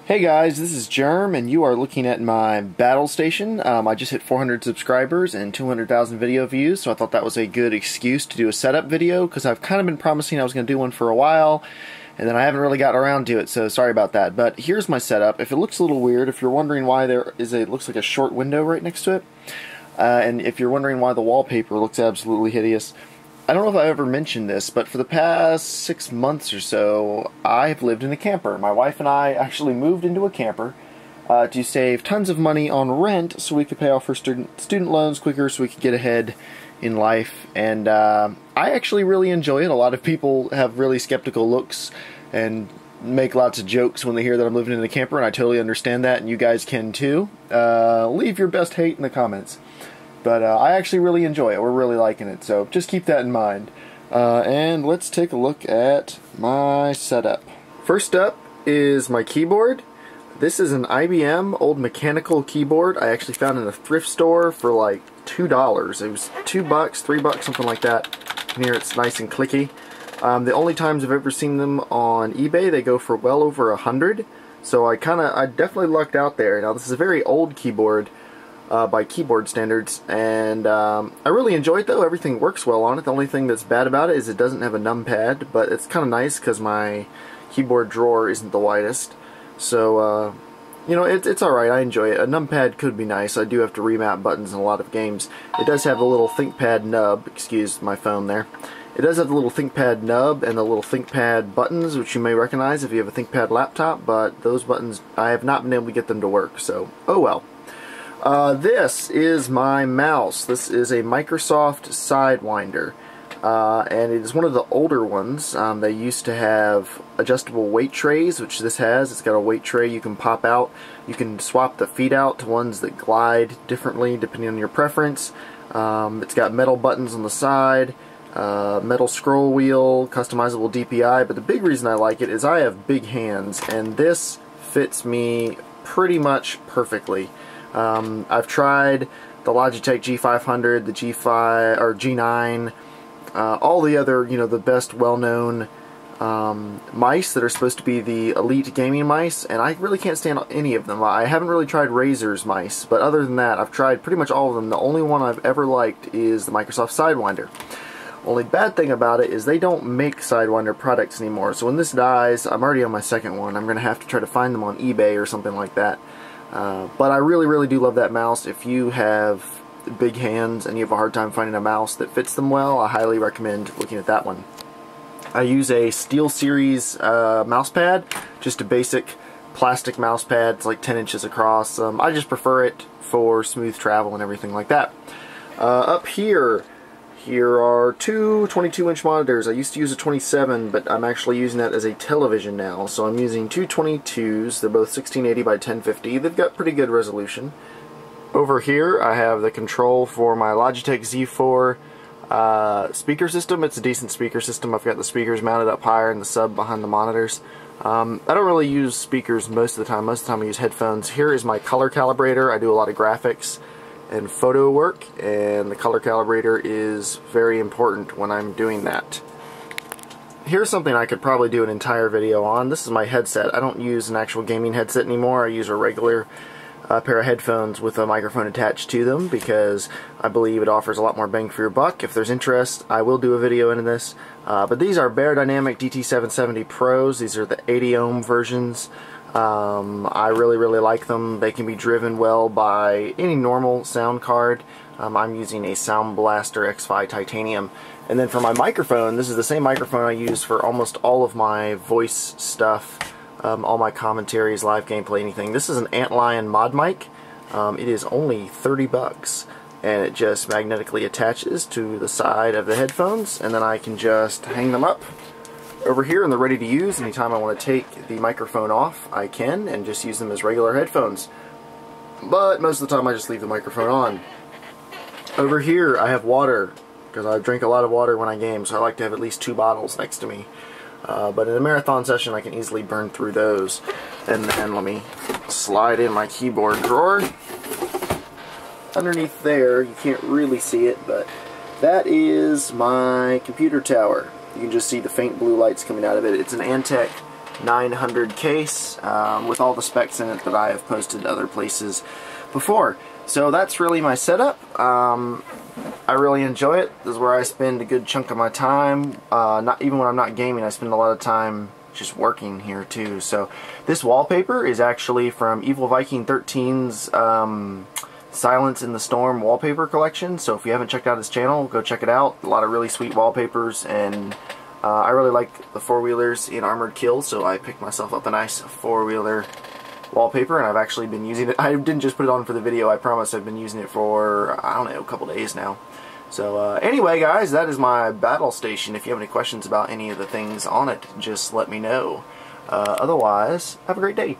Hey guys, this is Germ, and you are looking at my Battlestation. I just hit 400 subscribers and 200,000 video views, so I thought that was a good excuse to do a setup video, because I've kind of been promising I was going to do one for a while, and then I haven't really gotten around to it, so sorry about that. But here's my setup. If it looks a little weird, if you're wondering why it looks like a short window right next to it, and if you're wondering why the wallpaper looks absolutely hideous, I don't know if I ever mentioned this, but for the past 6 months or so, I've lived in a camper. My wife and I actually moved into a camper to save tons of money on rent so we could pay off our student loans quicker so we could get ahead in life. And I actually really enjoy it. A lot of people have really skeptical looks and make lots of jokes when they hear that I'm living in a camper, and I totally understand that, and you guys can too. Leave your best hate in the comments. But I actually really enjoy it. We're really liking it, so just keep that in mind. And let's take a look at my setup. First up is my keyboard. This is an IBM old mechanical keyboard I actually found in a thrift store for like $2. It was $2, $3, something like that. And here it's nice and clicky. The only times I've ever seen them on eBay, they go for well over 100. So I definitely lucked out there. Now this is a very old keyboard. By keyboard standards, and I really enjoy it though. Everything works well on it. The only thing that's bad about it is it doesn't have a numpad, but it's kind of nice because my keyboard drawer isn't the widest, so you know, it's alright. I enjoy it. A numpad could be nice. I do have to remap buttons in a lot of games. It does have a little ThinkPad nub. Excuse my phone there. It does have the little ThinkPad nub and the little ThinkPad buttons, which you may recognize if you have a ThinkPad laptop, but those buttons, I have not been able to get them to work, so oh well. This is my mouse. This is a Microsoft Sidewinder, and it is one of the older ones. They used to have adjustable weight trays, which this has. It's got a weight tray you can pop out. You can swap the feet out to ones that glide differently depending on your preference. It's got metal buttons on the side, metal scroll wheel, customizable DPI, but the big reason I like it is I have big hands, and this fits me pretty much perfectly. I've tried the Logitech G500, the G5 or G9, all the other, you know, the best well-known mice that are supposed to be the elite gaming mice, and I really can't stand any of them. I haven't really tried Razer's mice, but other than that, I've tried pretty much all of them. The only one I've ever liked is the Microsoft Sidewinder. Only bad thing about it is they don't make Sidewinder products anymore, so when this dies, I'm already on my second one. I'm going to have to try to find them on eBay or something like that. But I really do love that mouse. If you have big hands and you have a hard time finding a mouse that fits them well, I highly recommend looking at that one. I use a SteelSeries mouse pad, just a basic plastic mouse pad. It's like 10 inches across. I just prefer it for smooth travel and everything like that. Up here are two 22-inch monitors. I used to use a 27, but I'm actually using that as a television now. So I'm using two 22s. They're both 1680 by 1050. They've got pretty good resolution. Over here I have the control for my Logitech Z4 speaker system. It's a decent speaker system. I've got the speakers mounted up higher and the sub behind the monitors. I don't really use speakers most of the time. Most of the time I use headphones. Here is my color calibrator. I do a lot of graphics and photo work, and the color calibrator is very important when I'm doing that. Here's something I could probably do an entire video on. This is my headset. I don't use an actual gaming headset anymore. I use a regular pair of headphones with a microphone attached to them because I believe it offers a lot more bang for your buck. If there's interest, I will do a video into this. But these are Beyerdynamic DT770 Pros. These are the 80 ohm versions. I really like them. They can be driven well by any normal sound card. I'm using a Sound Blaster X5 Titanium. And then for my microphone, this is the same microphone I use for almost all of my voice stuff, all my commentaries, live gameplay, anything. This is an Antlion mod mic. It is only $30, and it just magnetically attaches to the side of the headphones, and then I can just hang them up over here and they're ready to use. Anytime I want to take the microphone off, I can, and just use them as regular headphones. But most of the time I just leave the microphone on. Over here I have water, because I drink a lot of water when I game, so I like to have at least 2 bottles next to me. But in a marathon session I can easily burn through those. And then let me slide in my keyboard drawer. Underneath there, you can't really see it, but that is my computer tower. You can just see the faint blue lights coming out of it. It's an Antec 900 case with all the specs in it that I have posted other places before. So that's really my setup. I really enjoy it. This is where I spend a good chunk of my time. Not even when I'm not gaming, I spend a lot of time just working here too. So this wallpaper is actually from Evil Viking 13's Silence in the Storm wallpaper collection. So if you haven't checked out his channel, go check it out. A lot of really sweet wallpapers, and I really like the four-wheelers in Armored Kill, so I picked myself up a nice four-wheeler wallpaper, and I've actually been using it. I didn't just put it on for the video, I promise. I've been using it for, I don't know, a couple days now. So anyway guys, that is my battle station. If you have any questions about any of the things on it, just let me know. Otherwise, have a great day.